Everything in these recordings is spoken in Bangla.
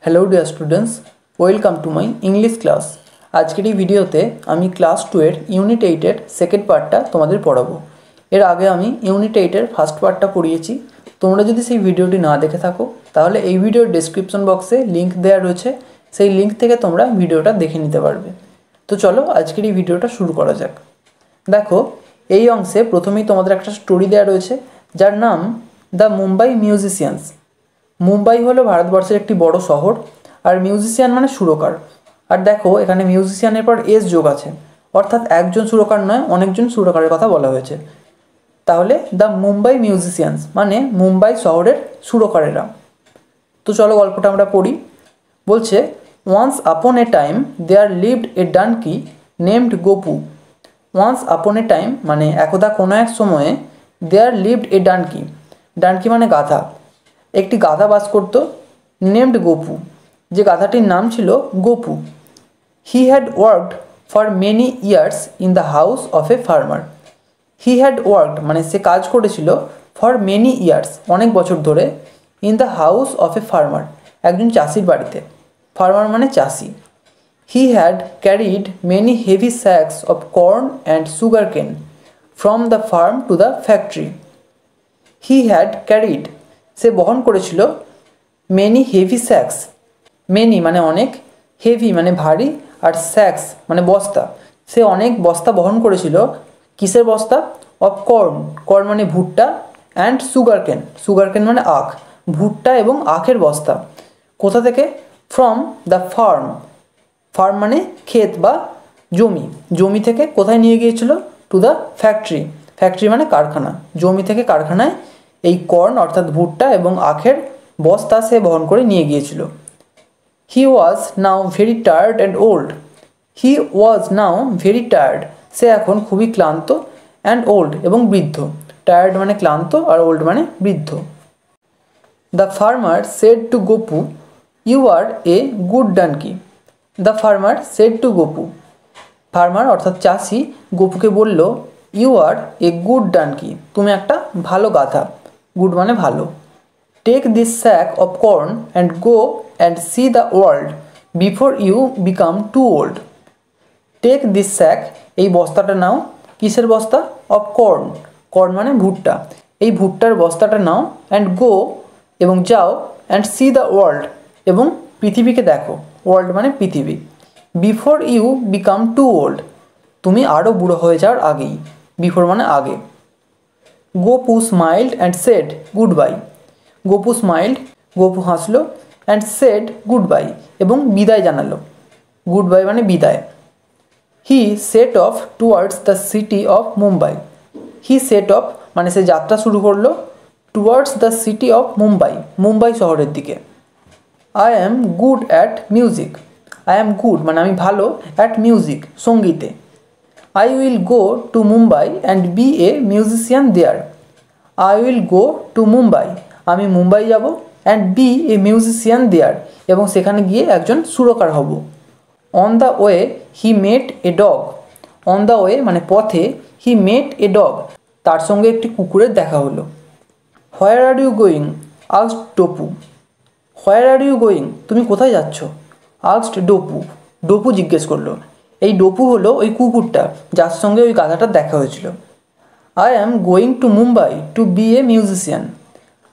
Hello dear students, welcome to my English class. आजकेर এই ভিডিওতে আমি ক্লাস 2 এর ইউনিট 8 এর সেকেন্ড পার্টটা তোমাদের পড়াবো। এর আগে আমি ইউনিট 8 এর ফার্স্ট পার্টটা পড়িয়েছি। তোমরা যদি সেই ভিডিওটি না দেখে থাকো তাহলে এই ভিডিওর ডেসক্রিপশন বক্সে লিংক দেওয়া রয়েছে, সেই লিংক থেকে তোমরা ভিডিওটা দেখে নিতে পারবে। তো চলো আজকের এই ভিডিওটা শুরু করা যাক। দেখো, এই অংশে প্রথমেই তোমাদের একটা স্টোরি দেওয়া রয়েছে যার নাম দ্য মুম্বাই মিউজিশিয়ানস। মুম্বাই হলো ভারতবর্ষের একটি বড় শহর, আর মিউজিশিয়ান মানে সুরকার। আর দেখো এখানে মিউজিশিয়ানের পর এস যোগ আছে, অর্থাৎ একজন সুরকার নয়, অনেকজন সুরকারের কথা বলা হয়েছে। তাহলে দ্য মুম্বাই মিউজিশিয়ানস মানে মুম্বাই শহরের সুরকারেরা। তো চলো গল্পটা আমরা পড়ি। বলছে, once upon a time there lived a donkey named Gopu. Once upon a time মানে একদা কোনো এক সময়ে, there lived a donkey, donkey মানে গাধা, একটি গাধা বাস করত, নেমড গোপু, যে গাধাটির নাম ছিল Gopu. He had worked for many years in the house of a farmer. He had worked মানে সে কাজ করেছিল, ফর মেনি ইয়ার্স অনেক বছর ধরে, in the house of a farmer একজন চাষির বাড়িতে। ফার্মার মানে চাষি। He had carried many heavy sacks of corn and sugar cane from the farm to the factory. He had carried সে বহন করেছিল, মেনি হেভি স্যাক্স, মেনি মানে অনেক, হেভি মানে ভারী, আর স্যাক্স মানে বস্তা। সে অনেক বস্তা বহন করেছিল। কিসের বস্তা? অফ কর্ন, কর্ন মানে ভুট্টা, অ্যান্ড সুগার কেন, সুগার কেন মানে আখ, ভুট্টা এবং আখের বস্তা। কোথা থেকে? ফ্রম দ্য ফার্ম, ফার্ম মানে ক্ষেত বা জমি, জমি থেকে কোথায় নিয়ে গিয়েছিল? টু দ্য ফ্যাক্টরি, ফ্যাক্টরি মানে কারখানা, জমি থেকে কারখানায় এই কর্ন অর্থাৎ ভুট্টা এবং আখের বস্তা সে বহন করে নিয়ে গিয়েছিল। He was now very tired and old. He was now very tired সে এখন খুবই ক্লান্ত, অ্যান্ড ওল্ড এবং বৃদ্ধ। টায়ার্ড মানে ক্লান্ত আর ওল্ড মানে বৃদ্ধ। The farmer said to Gopu, you are a good donkey. The farmer said to Gopu, farmer অর্থাৎ চাষি গোপুকে বলল, you are a good donkey, তুমি একটা ভালো গাধা। গুড মানে ভালো। Take this sack of corn and go and see the world before you become too old. Take this sack এই বস্তাটা নাও। কিসের বস্তা? অফ কর্ন, কর্ন মানে ভুট্টা, এই ভুট্টার বস্তাটা নাও, অ্যান্ড গো এবং যাও, অ্যান্ড সি দ্য ওয়ার্ল্ড এবং পৃথিবীকে দেখো, ওয়ার্ল্ড মানে পৃথিবী। Before you become too old তুমি আরও বুড়ো হয়ে যাওয়ার আগেই, বিফোর মানে আগে। Gopu smiled and said goodbye. Gopu smiled, Gopu হাসলো, অ্যান্ড সেড গুড বাই এবং বিদায় জানালো। গুড বাই মানে বিদায়। He set off towards the city of Mumbai. He set off মানে সে যাত্রা শুরু করলো, towards the city of Mumbai, Mumbai শহরের দিকে। I am good at music. I am good মানে আমি ভালো, অ্যাট মিউজিক সঙ্গীতে। I will go to Mumbai and be a musician there. I will go to Mumbai আমি মুম্বাই যাব, and be a musician there এবং সেখানে গিয়ে একজন সুরকার হব। On the way he met a dog. On the way মানে পথে, হি মেট এ ডগ তার সঙ্গে একটি কুকুরের দেখা হলো। Where are you going asked Dopu. Where are you going তুমি কোথায় যাচ্ছ? আস্কড ডপু, ডপু জিজ্ঞেস করলো। এই ডপু হলো ওই কুকুরটা যার সঙ্গে ওই গাধাটার দেখা হয়েছিল। I am going to Mumbai to be a musician.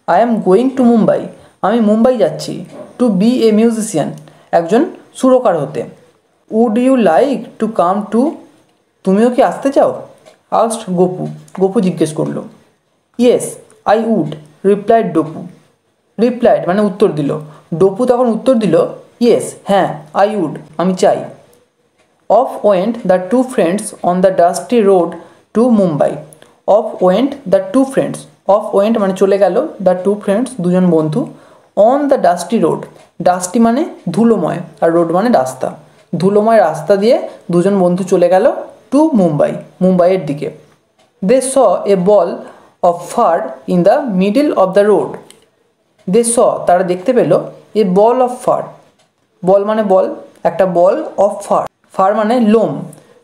I am going to Mumbai আমি মুম্বাই যাচ্ছি, টু বি এ মিউজিশিয়ান একজন সুরকার হতে। Would you like to come to তুমিও কি আসতে চাও? আস্কড গোপু, গোপু জিজ্ঞেস করলো। Yes I would replied Dopu. Replied মানে উত্তর দিল, ডপু তখন উত্তর দিল, ইয়েস হ্যাঁ, আই উড আমি চাই। Off went the two friends on the dusty road to Mumbai. Off went the two friends. Off went মানে চলে গেল, the two friends দুজন বন্ধু, on the dusty road. Dusty মানে ধুলোময়, আর road মানে রাস্তা। ধুলোময় রাস্তা দিয়ে দুজন বন্ধু চলে গেল টু মুম্বাই, মুম্বাইয়ের দিকে। They saw a ball of fur in the middle of the road. They saw তারা দেখতে পেল, a ball of fur, বল মানে বল, একটা বল অফ ফার, ফার মানে লোম,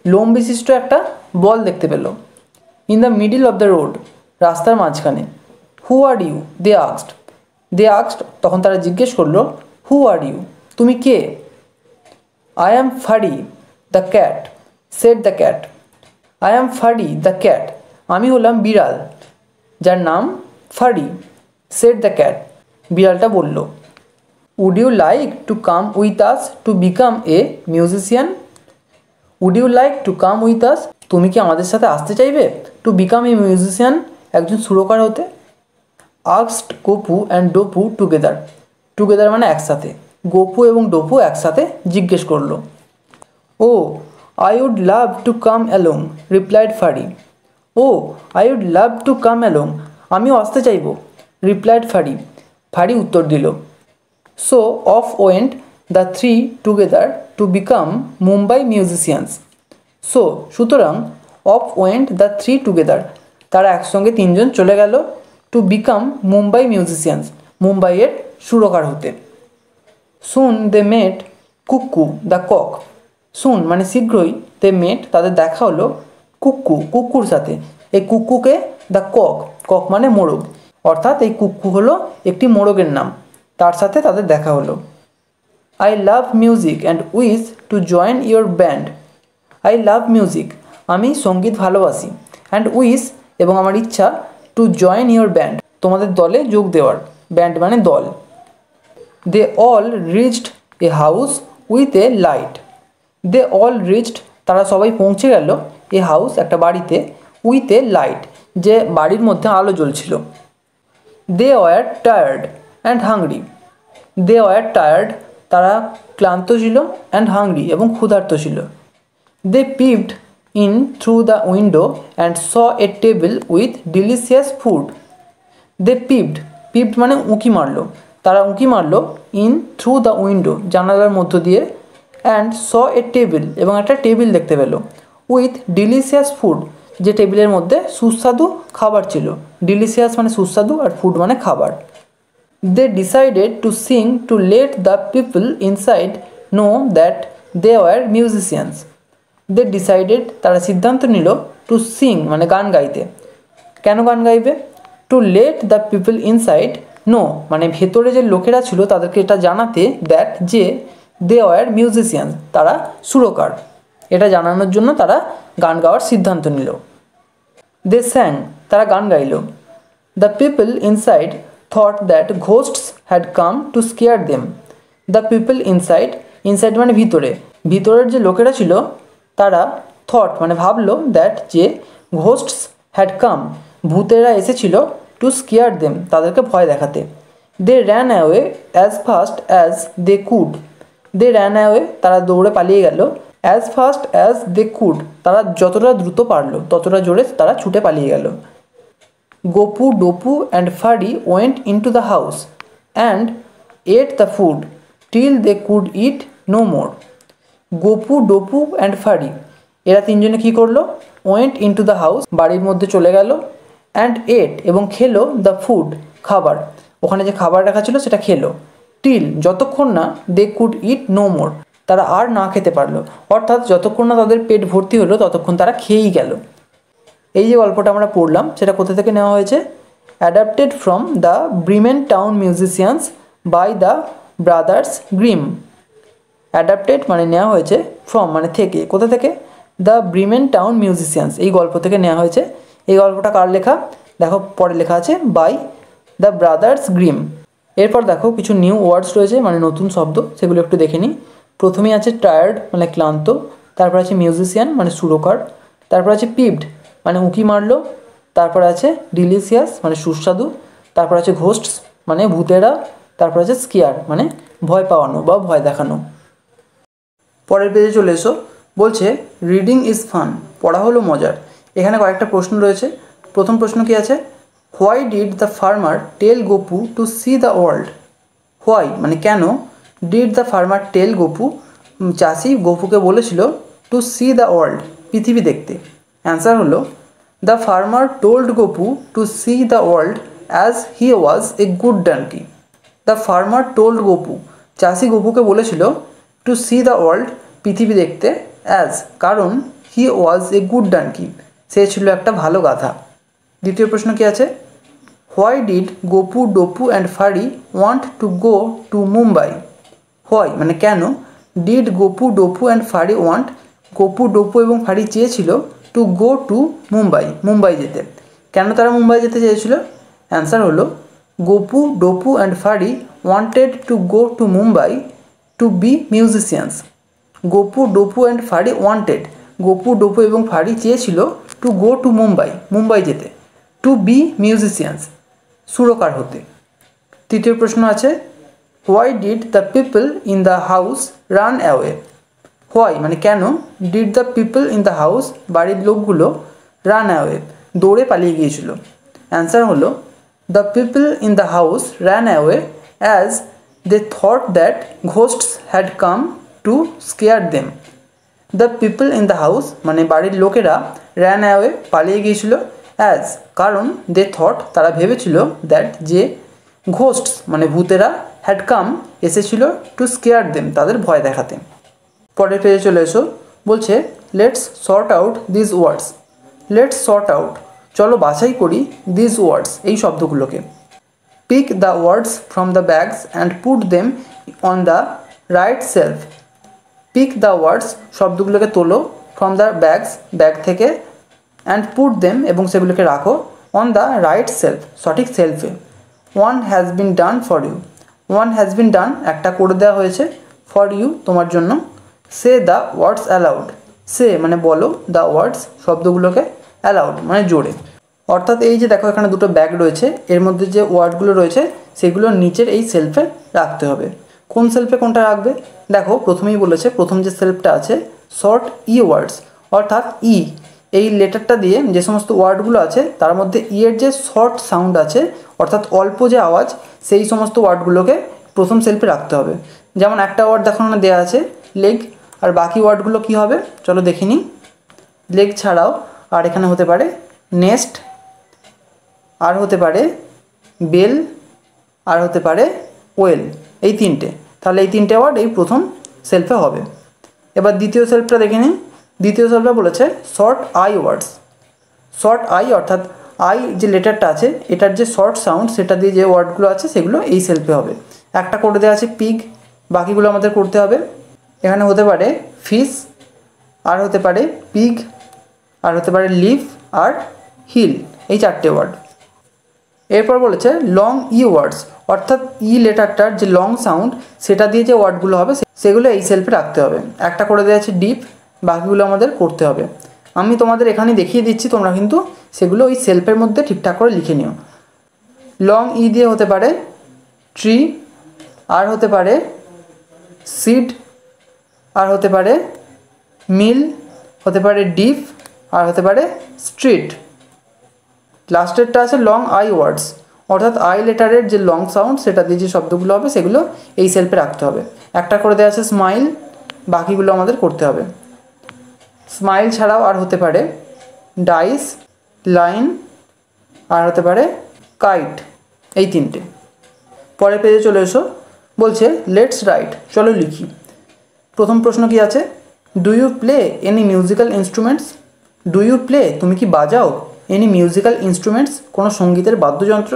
লোম বিশিষ্ট একটা বল দেখতে পেল। In the middle of the road রাস্তার মাঝখানে। Who are you they asked. They asked তখন তারা জিজ্ঞেস করলো, হু আর ইউ, তুমি কে? I am Furry the cat, said the cat. I am Furry the cat, আমি হলাম বিড়াল যার নাম ফারি, সেড দ্য ক্যাট, বিড়ালটা বলল। Would you like to come with us to become a musician? Would you like to come with us, তুমি কি আমাদের সাথে আসতে চাইবে? টু বিকাম এ মিউজিশিয়ান, একজন সুরকার হতে। Asked Gopu and Dopu together, together মানে একসাথে, গপু এবং ডপু একসাথে জিজ্ঞেস করলো। Oh I would love to come along, replied Furry. Oh I would love to come along, আমিও আসতে চাইব, রিপ্লাইড ফারি, ফারি উত্তর দিল। So off went the three together to become Mumbai musicians. So সুতরাং off went the three together, তারা একসঙ্গে তিনজন চলে গেল টু বিকাম মুম্বাই মিউজিশিয়ানস, মুম্বাইয়ের সুরকার হতে। সুন দে মেট কুক্কু দ্য কক, সুন মানে শীঘ্রই, দে মেট তাদের দেখা হলো, কুক্কু কুক্কুর সাথে, এই কুক্কুকে দ্য কক, কক মানে মোরগ, অর্থাৎ এই কুক্কু হলো একটি মোরগের নাম, তার সাথে তাদের দেখা হলো। I love music and wish to join your band. I love music, আমি সঙ্গীত ভালোবাসি, অ্যান্ড উইশ এবং আমার ইচ্ছা, টু জয়েন ইয়োর ব্যান্ড তোমাদের দলে যোগ দেওয়ার, ব্যান্ড মানে দল। They all reached a house with a light. They all reached তারা সবাই পৌঁছে গেল, এ হাউস একটা বাড়িতে, উইথ এ লাইট যে বাড়ির মধ্যে আলো জ্বলছিল। They were tired and hungry. They were tired তারা ক্লান্ত ছিল, অ্যান্ড হাংরি এবং ক্ষুধার্ত ছিল। They peeped in through the window and saw a table with delicious food. They peeped, peeped মানে উঁকি মারল, তারা উঁকি মারল, ইন থ্রু দ্য উইন্ডো জানালার মধ্য দিয়ে, অ্যান্ড স এ টেবিল এবং একটা টেবিল দেখতে পেল, উইথ ডিলিশিয়াস ফুড যে টেবিলের মধ্যে সুস্বাদু খাবার ছিল, ডিলিশিয়াস মানে সুস্বাদু আর ফুড মানে খাবার। They decided to sing to let the people inside know that they were musicians. They decided তারা সিদ্ধান্ত নিল, টু সিং মানে গান গাইতে। কেন গান গাইবে? To let the people inside know মানে ভেতরে যে লোকেরা ছিল তাদেরকে এটা জানাতে, দ্যাট যে দে ওয়ার মিউজিশিয়ান তারা সুরকার, এটা জানানোর জন্য তারা গান গাওয়ার সিদ্ধান্ত নিল। দে স্যাং তারা গান গাইল। The people inside thought that ghosts had come to scare them. The people inside, inside মানে ভিতরে, ভিতরের যে লোকেরা ছিল তারা থট মানে ভাবলো, দ্যাট যে ঘোস্টস হ্যাড কাম ভূতেরা এসেছিল, টু স্কেয়ার দেম তাদেরকে ভয় দেখাতে। They ran away as fast as they could. They ran away তারা দৌড়ে পালিয়ে গেল, as fast as they could তারা যতটা দ্রুত পারলো ততটা জোরে তারা ছুটে পালিয়ে গেল। Gopu Dopu and Furry went into the house and ate the food till they could eat no more. Gopu Dopu and Furry এরা তিনজনে কী করলো? ওয়েন্ট ইনটু দ্য হাউস বাড়ির মধ্যে চলে গেল, অ্যান্ড এট এবং খেলো দ্য ফুড খাবার, ওখানে যে খাবার রাখা ছিল সেটা খেলো, টিল যতক্ষণ না দে কুড ইট নো মোর তারা আর না খেতে পারলো, অর্থাৎ যতক্ষণ না তাদের পেট ভর্তি হলো ততক্ষণ তারা খেয়েই গেল। এই যে গল্পটা আমরা পড়লাম সেটা কোথা থেকে নেওয়া হয়েছে? Adapted from the Bremen town musicians by the brothers Grimm. Adapted মানে নেওয়া হয়েছে, ফ্রম মানে থেকে, কোথা থেকে? দ্য ব্রিমেন টাউন মিউজিশিয়ানস এই গল্প থেকে নেওয়া হয়েছে। এই গল্পটা কার লেখা? দেখো পরে লেখা আছে বাই দ্য ব্রাদার্স গ্রিম। এরপর দেখো কিছু নিউ ওয়ার্ডস রয়েছে মানে নতুন শব্দ, সেগুলো একটু দেখে নিই। প্রথমেই আছে টায়ার্ড মানে ক্লান্ত, তারপর আছে মিউজিশিয়ান মানে সুরকার, তারপর আছে পিভড মানে উঁকি মারলো, তারপর আছে ডিলিশিয়াস মানে সুস্বাদু, তারপর আছে ঘোস্টস মানে ভূতেরা, তারপর আছে স্কিয়ার মানে ভয় পাওয়ানো বা ভয় দেখানো। পরের পেজে চলে এসো, বলছে রিডিং ইজ ফান, পড়া হলো মজার। এখানে কয়েকটা প্রশ্ন রয়েছে। প্রথম প্রশ্ন কি আছে? Why did the farmer tell Gopu to see the world. Why মানে কেন, did the farmer tell Gopu চাষি গপুকে বলেছিল টু সি দ্য ওয়ার্ল্ড পৃথিবী দেখতে। অ্যান্সার হলো the farmer told Gopu to see the world as he was a good donkey. The farmer told Gopu চাষি গপুকে বলেছিল টু সি দ্য ওয়ার্ল্ড পৃথিবী দেখতে, অ্যাজ কারণ, হি ওয়াজ এ গুড ডানকি সে ছিল একটা ভালো গাধা। দ্বিতীয় প্রশ্ন কি আছে? Why did Gopu Dopu and Furry want to go to Mumbai. Why মানে কেন did Gopu Dopu and Furry want, Gopu Dopu এবং ফারি চেয়েছিল to go to Mumbai, Mumbai যেতে। কেন তারা মুম্বাই যেতে চেয়েছিল? অ্যান্সার হলো Gopu Dopu and Furry wanted to go to Mumbai to be musicians. Gopu Dopu and Furry wanted, Gopu Dopu এবং ফারি চেয়েছিল to go to Mumbai, Mumbai যেতে, টু বি মিউজিশিয়ানস সুরকার হতে। তৃতীয় প্রশ্ন আছে why did the people in the house run away, why মানে কেন did the people in the house বাড়ির লোকগুলো রান অ্যাওয়ে দৌড়ে পালিয়ে গিয়েছিল। অ্যান্সার হলো the people in the house ran away as they thought that ghosts had come to scare them. The people in the house মানে বাড়ির লোকেরা র্যান অ্যাওয়ে পালিয়ে গিয়েছিল অ্যাজ কারণ দে থট তারা ভেবেছিল দ্যাট যে ঘোস্টস মানে ভূতেরা হ্যাড কাম এসেছিল টু স্কেয়ার দেম তাদের ভয় দেখাতে। পরের পেজে চলে এসো, বলছে let's sort out this words, let's sort out চলো বাছাই করি দিস ওয়ার্ডস এই শব্দগুলোকে। Pick the words from the bags and put them on the right shelf. Pick the words শব্দগুলোকে তোলো ফ্রম দ্য ব্যাগস ব্যাগ থেকে, অ্যান্ড পুট দেম এবং সেগুলোকে রাখো অন দ্য রাইট সেলফ সঠিক সেলফে। One has been done for you, one has been done একটা করে দেওয়া হয়েছে, ফর ইউ তোমার জন্য। সে দ্য ওয়ার্ডস অ্যালাউড, সে মানে বলো, দ্য ওয়ার্ডস শব্দগুলোকে, অ্যালাউড মানে জোরে। অর্থাৎ এই যে দেখো এখানে দুটো ব্যাগ রয়েছে, এর মধ্যে যে ওয়ার্ডগুলো রয়েছে সেগুলো নিচের এই সেলফে রাখতে হবে। কোন সেলফে কোনটা রাখবে? দেখো প্রথমেই বলেছে প্রথম যে সেলফটা আছে শর্ট ই ওয়ার্ডস, অর্থাৎ ই এই লেটারটা দিয়ে যে সমস্ত ওয়ার্ডগুলো আছে তার মধ্যে ই এর যে শর্ট সাউন্ড আছে অর্থাৎ অল্প যে আওয়াজ সেই সমস্ত ওয়ার্ডগুলোকে প্রথম সেলফে রাখতে হবে। যেমন একটা ওয়ার্ড দেখো না দেওয়া আছে লেগ, আর বাকি ওয়ার্ডগুলো কি হবে চলো দেখে নিই। লেগ ছাড়াও আর এখানে হতে পারে নেস্ট, আর হতে পারে বেল, আর হতে পারে ওয়েল, এই তিনটে। তাহলে এই তিনটে ওয়ার্ড এই প্রথম সেলফে হবে। এবার দ্বিতীয় সেলফটা দেখে নিই। দ্বিতীয় সেলফে বলেছে short I words, short I অর্থাৎ আই যে লেটারটা আছে এটার যে শর্ট সাউন্ড সেটা দিয়ে যে ওয়ার্ডগুলো আছে সেগুলো এই সেলফে হবে। একটা করে দেওয়া আছে পিগ, বাকিগুলো আমাদের করতে হবে। এখানে হতে পারে ফিশ, আর হতে পারে পিগ, আর হতে পারে লিভ, আর হিল, এই চারটে ওয়ার্ড। এরপর বলেছে লং ই ওয়ার্ডস, অর্থাৎ ই লেটারটার যে লং সাউন্ড সেটা দিয়ে যে ওয়ার্ডগুলো হবে সেগুলো এই সেলফে রাখতে হবে। একটা করে দেওয়া আছে ডিপ, বাকিগুলো আমাদের করতে হবে। আমি তোমাদের এখানে দেখিয়ে দিচ্ছি, তোমরা কিন্তু সেগুলো ওই সেলফের মধ্যে ঠিকঠাক করে লিখে নিও। লং ই দিয়ে হতে পারে ট্রি, আর হতে পারে সিড, আর হতে পারে মিল, হতে পারে ডিপ, আর হতে পারে স্ট্রিট। লাস্টেরটা আছে লং আই ওয়ার্ডস, অর্থাৎ আই লেটারের যে লং সাউন্ড সেটা দিয়ে যে শব্দগুলো হবে সেগুলো এই সেলফে রাখতে হবে। একটা করে দেওয়া আছে স্মাইল, বাকিগুলো আমাদের করতে হবে। স্মাইল ছাড়াও আর হতে পারে ডাইস, লাইন, আর হতে পারে কাইট, এই তিনটে। পরের পেজে চলে এসো, বলছে লেটস রাইট চলো লিখি। প্রথম প্রশ্ন কি আছে? Do you play any musical instruments, do you play তুমি কি বাজাও এনি মিউজিক্যাল ইনস্ট্রুমেন্টস কোনো সঙ্গীতের বাদ্যযন্ত্র।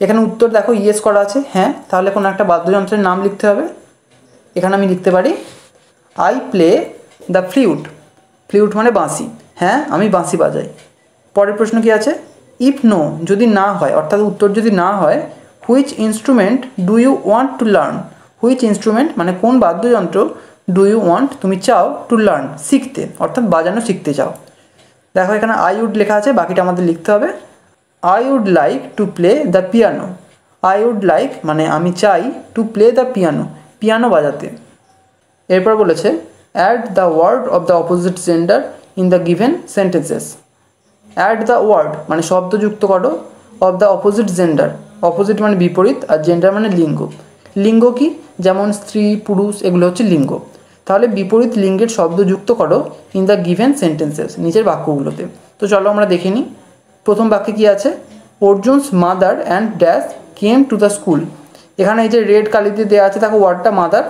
এখানে উত্তর দেখো ইয়েস করা আছে, হ্যাঁ, তাহলে কোনো একটা বাদ্যযন্ত্রের নাম লিখতে হবে। এখানে আমি লিখতে পারি I play the flute, flute মানে বাঁশি, হ্যাঁ আমি বাঁশি বাজাই। পরের প্রশ্ন কি আছে? ইফ নো যদি না হয়, অর্থাৎ উত্তর যদি না হয়, which instrument do you want to learn, which instrument মানে কোন বাদ্যযন্ত্র ডু ইউ ওয়ান্ট তুমি চাও টু লার্ন শিখতে, অর্থাৎ বাজানো শিখতে চাও। দেখো এখানে আই উড লেখা আছে, বাকিটা আমাদের লিখতে হবে। I would like to play the piano, I would like মানে আমি চাই, to play the piano piano বাজাতে। এরপর বলেছে add the word of the opposite gender in the given sentences. Add the word মানে শব্দ যুক্ত করো, of the opposite gender, opposite মানে বিপরীত, আর জেন্ডার মানে লিঙ্গ। লিঙ্গ কি? যেমন স্ত্রী, পুরুষ, এগুলো হচ্ছে লিঙ্গ। তাহলে বিপরীত লিঙ্গের শব্দ যুক্ত করো ইন দ্য গিভেন সেন্টেন্সেস, নিচের বাক্যগুলোতে। তো চলো আমরা দেখে নিই। প্রথম বাক্যে কী আছে? Arjun's mother and dash came to the school. এখানে এই যে রেড কালি দিয়ে দেওয়া আছে দেখো ওয়ার্ডটা মাদার,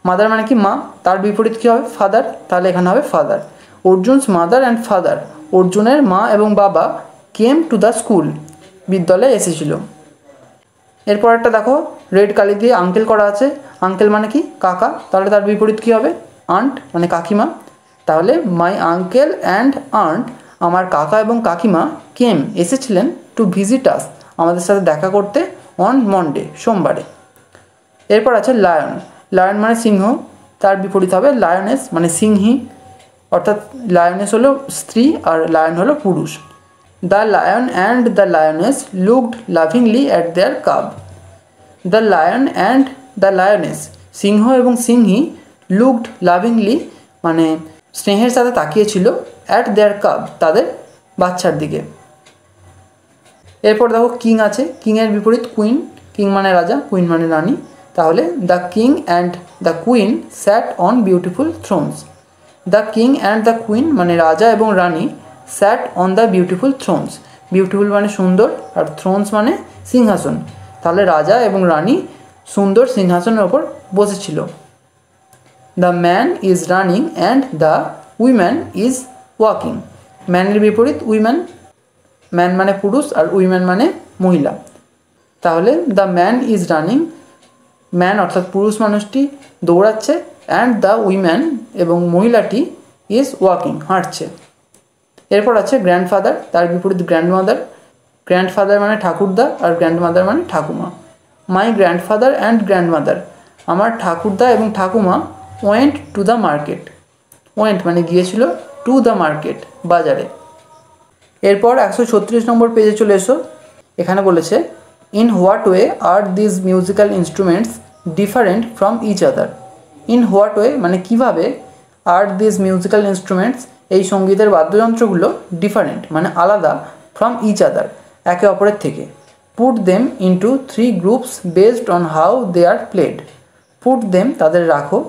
মাদার মানে কি মা, তার বিপরীত কী হবে? ফাদার, তাহলে এখানে হবে ফাদার। অর্জুনস মাদার অ্যান্ড ফাদার, অর্জুনের মা এবং বাবা কেম টু দ্য স্কুল বিদ্যালয়ে এসেছিল। এরপর একটা দেখো রেড কালি দিয়ে আঙ্কেল করা আছে। আঙ্কেল মানে কি কাকা, তাহলে তার বিপরীত কী হবে আন্ট মানে কাকিমা। তাহলে মাই আঙ্কেল অ্যান্ড আন্ট, আমার কাকা এবং কাকিমা কেম এসেছিলেন টু ভিজিট আস, আমাদের সাথে দেখা করতে অন মন্ডে সোমবারে। এরপর আছে লায়ন। লায়ন মানে সিংহ, তার বিপরীত হবে লায়নেস মানে সিংহী, অর্থাৎ লায়নেস হলো স্ত্রী আর লায়ন হলো পুরুষ। The lion and the lioness looked lovingly at their cub. The lion and the lioness, সিংহ এবং সিংহী, লুকড লাভিংলি মানে স্নেহের সাথে তাকিয়েছিল, অ্যাট দেয়ার কাব তাদের বাচ্চার দিকে। এরপর দেখো কিং আছে, কিংয়ের বিপরীত কুইন। কিং মানে রাজা, কুইন মানে রানী। তাহলে the king and the queen sat on beautiful thrones. The king and the queen মানে রাজা এবং রানী, sat on the beautiful thrones, beautiful মানে সুন্দর আর থ্রোনস মানে সিংহাসন। তাহলে রাজা এবং রানী সুন্দর সিংহাসনের ওপর বসেছিল। The man is running and the woman is walking. ম্যানের বিপরীত উইম্যান, ম্যান মানে পুরুষ আর উইম্যান মানে মহিলা। তাহলে the man is running, man অর্থাৎ পুরুষ মানুষটি দৌড়াচ্ছে, অ্যান্ড দ্য উইম্যান এবং মহিলাটি ইজ ওয়াকিং হাঁটছে। এরপর আছে গ্র্যান্ডফাদার, তার বিপরীত গ্র্যান্ডমাদার। গ্র্যান্ডফাদার মানে ঠাকুরদা আর গ্র্যান্ডমাদার মানে ঠাকুমা। মাই গ্র্যান্ডফাদার অ্যান্ড গ্র্যান্ডমাদার, আমার ঠাকুরদা এবং ঠাকুমা went to the market. Went মানে গিয়েছিল, টু দ্য মার্কেট বাজারে। এরপর 136 নম্বর পেজে চলে এসো। এখানে বলেছে in what way are this musical instruments different from each other. In what way মানে কীভাবে, আর দিস মিউজিক্যাল ইনস্ট্রুমেন্টস এই সঙ্গীতের বাদ্যযন্ত্রগুলো ডিফারেন্ট মানে আলাদা, ফ্রম ইচ আদার একে অপরের থেকে। Put them into 3 groups based on how they are played. Put them তাদের রাখো,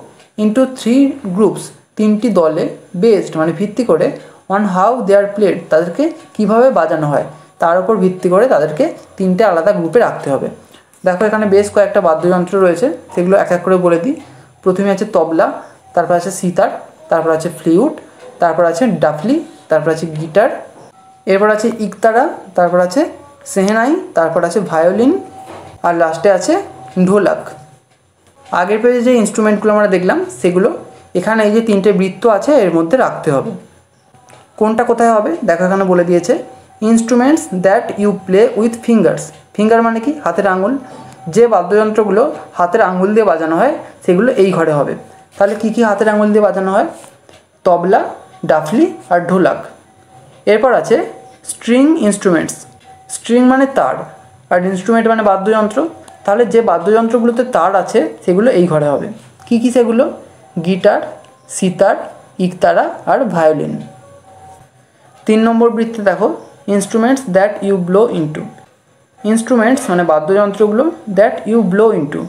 ইন্টু 3 গ্রুপস তিনটি দলে, বেসড মানে ভিত্তি করে, on how they are played তাদেরকে কীভাবে বাজানো হয় তার উপর ভিত্তি করে তাদেরকে তিনটে আলাদা গ্রুপে রাখতে হবে। দেখো এখানে বেশ কয়েকটা বাদ্যযন্ত্র রয়েছে, সেগুলো এক এক করে বলে দিই। প্রথমে আছে তবলা, তারপর আছে সিতার, তারপর আছে ফ্লুট, তারপর আছে ডাফলি, তারপর আছে গিটার, এরপর আছে ইকতারা, তারপর আছে সেহেনাই, তারপর আছে ভায়োলিন, আর লাস্টে আছে ঢোলক। আগের পেজে যে ইনস্ট্রুমেন্টগুলো আমরা দেখলাম সেগুলো এখানে এই যে তিনটে বৃত্ত আছে এর মধ্যে রাখতে হবে। কোনটা কোথায় হবে দেখো এখানে বলে দিয়েছে। Instruments that you play with fingers. Finger মানে কি হাতের আঙুল। যে বাদ্যযন্ত্রগুলো হাতের আঙুল দিয়ে বাজানো হয় সেগুলো এই ঘরে হবে। তাহলে কী কী হাতের আঙুল দিয়ে বাজানো হয়? তবলা, ডাফলি আর ঢোলক। এরপর আছে স্ট্রিং ইনস্ট্রুমেন্টস। স্ট্রিং মানে তার আর ইনস্ট্রুমেন্ট মানে বাদ্যযন্ত্র। তাহলে যে বাদ্যযন্ত্রগুলোতে তার আছে সেগুলো এই ঘরে হবে। কী কী সেগুলো? গিটার, সিতার, ইকতারা আর ভায়োলিন। 3 নম্বর বৃত্তে দেখো instruments that you blow into. Instruments মানে বাদ্যযন্ত্রগুলো, দ্যাট ইউ ব্লো ইনটু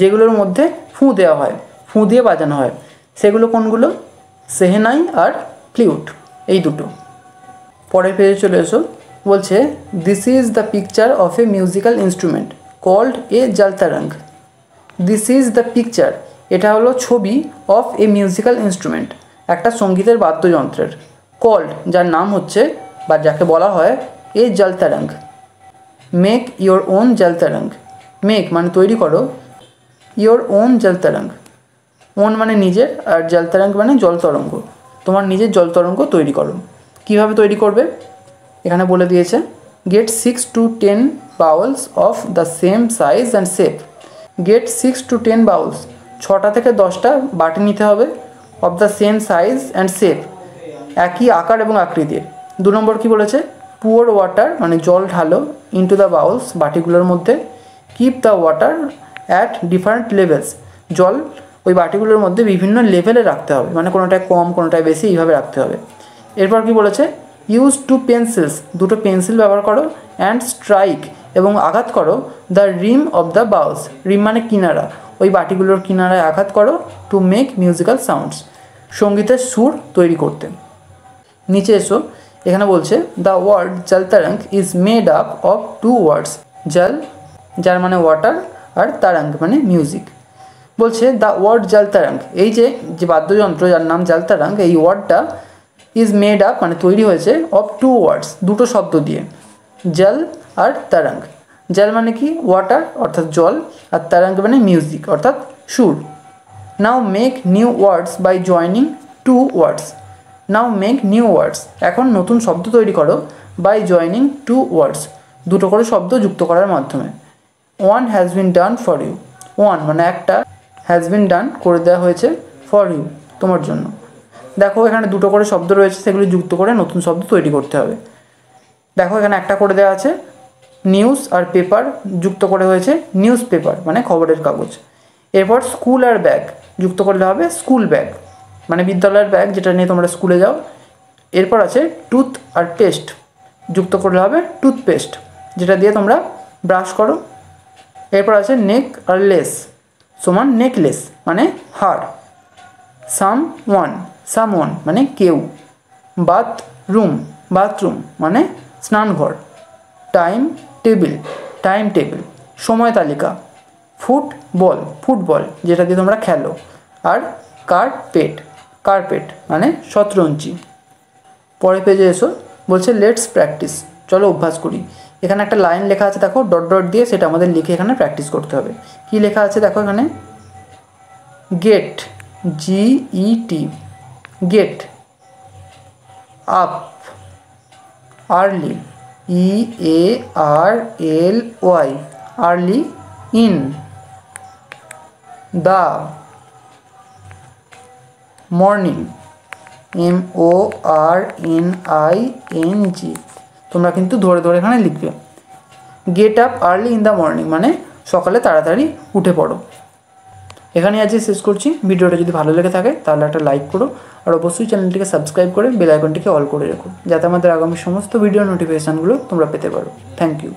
যেগুলোর মধ্যে ফুঁ দেওয়া হয়, ফুঁ দিয়ে বাজানো হয়, সেগুলো কোনগুলো? সেহেনাই আর ফ্লুট, এই দুটো। পরের পেজে চলে এসো। বলছে this is the picture of a musical instrument called a jaltarang. This is the picture, এটা হলো ছবি, অফ এ মিউজিক্যাল ইনস্ট্রুমেন্ট একটা সঙ্গীতের বাদ্যযন্ত্রের, কল্ড যার নাম হচ্ছে বা যাকে বলা হয় a jaltarang. Make your own jaltarang. Make মানে তৈরি করো, ইয়োর ওন জালতারাং, ওন মানে নিজের আর জালতারাং মানে জল তরঙ্গ, তোমার নিজের জল তরঙ্গ তৈরি করো। কীভাবে তৈরি করবে এখানে বলে দিয়েছে। Get 6 to 10 bowls of the same size and shape. Get 6 to 10 bowls, 6টা থেকে 10টা বাটি নিতে হবে, of the same size and shape একই আকার এবং আকৃতির। 2 নম্বর কী বলেছে? পুয়ার ওয়াটার মানে জল ঢালো, ইনটু দ্য বাউলস বাটিগুলোর মধ্যে, keep the water at different levels জল ওই বাটিগুলোর মধ্যে বিভিন্ন লেভেলে রাখতে হবে, মানে কোনোটায় কম কোনোটায় বেশি এইভাবে রাখতে হবে। এরপর কি বলেছে? ইউজ 2 পেন্সিলস, 2টো পেন্সিল ব্যবহার করো, অ্যান্ড স্ট্রাইক এবং আঘাত করো the rim of the bowls, rim মানে কিনারা, ওই বাটিগুলোর কিনারায় আঘাত করো, টু মেক মিউজিক্যাল সাউন্ডস সঙ্গীতের সুর তৈরি করতে। নিচে এসো, এখানে বলছে the word jaltarang is made up of 2 words. জল যার মানে ওয়াটার আর তারাং মানে মিউজিক। বলছে দ্য ওয়ার্ড জালতারাং, এই যে বাদ্যযন্ত্র যার নাম জালতারাং, এই ওয়ার্ডটা ইজ মেড আপ মানে তৈরি হয়েছে অফ 2 ওয়ার্ডস, 2টো শব্দ দিয়ে, জল আর তারাং। জল মানে কি ওয়াটার অর্থাৎ জল, আর তারাঙ্গ মানে মিউজিক অর্থাৎ সুর। Now make new words by joining two words. Now make new words, এখন নতুন শব্দ তৈরি করো বাই জয়নিং টু ওয়ার্ডস, দুটো করে শব্দ যুক্ত করার মাধ্যমে। One has been done for you, one মানে একটা, হ্যাজ বিন ডান করে দেওয়া হয়েছে, ফর ইউ তোমার জন্য। দেখো এখানে দুটো করে শব্দ রয়েছে, সেগুলি যুক্ত করে নতুন শব্দ তৈরি করতে হবে। দেখো এখানে একটা করে দেওয়া আছে, নিউজ আর পেপার যুক্ত করে হয়েছে নিউজ পেপার মানে খবরের কাগজ। এরপর স্কুল আর ব্যাগ যুক্ত করলে হবে স্কুল ব্যাগ মানে বিদ্যালয়ের ব্যাগ যেটা নিয়ে তোমরা স্কুলে যাও। এরপর আছে টুথ আর পেস্ট যুক্ত করলে হবে টুথপেস্ট যেটা দিয়ে তোমরা ব্রাশ করো। এরপর আছে নেক আর লেস সমান নেকলেস মানে হার। সাম ওয়ান মানে কেউ। বাথরুম মানে স্নানঘর। টাইম টেবিল সময় তালিকা। ফুটবল যেটা দিয়ে তোমরা খেলো। আর কার্পেট মানে শতরঞ্চি। পরের পেজে এসো, বলছে লেটস প্র্যাকটিস, চলো অভ্যাস করি। এখানে একটা লাইন লেখা আছে দেখো ডট ডট দিয়ে, সেটা আমাদের লিখে এখানে প্র্যাকটিস করতে হবে। কি লেখা আছে দেখো এখানে, get GET get, up early EARLY early, in, the morning MORNING। তোমরা কিন্তু ধরে ধরে এখানে লিখবে। Get up early in the morning মানে সকালে তাড়াতাড়ি উঠে পড়ো। এখানে আজকে শেষ করছি। ভিডিওটা যদি ভালো লেগে থাকে তাহলে একটা লাইক করো, আর অবশ্যই চ্যানেলটিকে সাবস্ক্রাইব করে বেল আইকনটিকে অল করে রেখো, যাতে আমাদের আগামী সমস্ত ভিডিও নোটিফিকেশানগুলো তোমরা পেতে পারো। Thank you.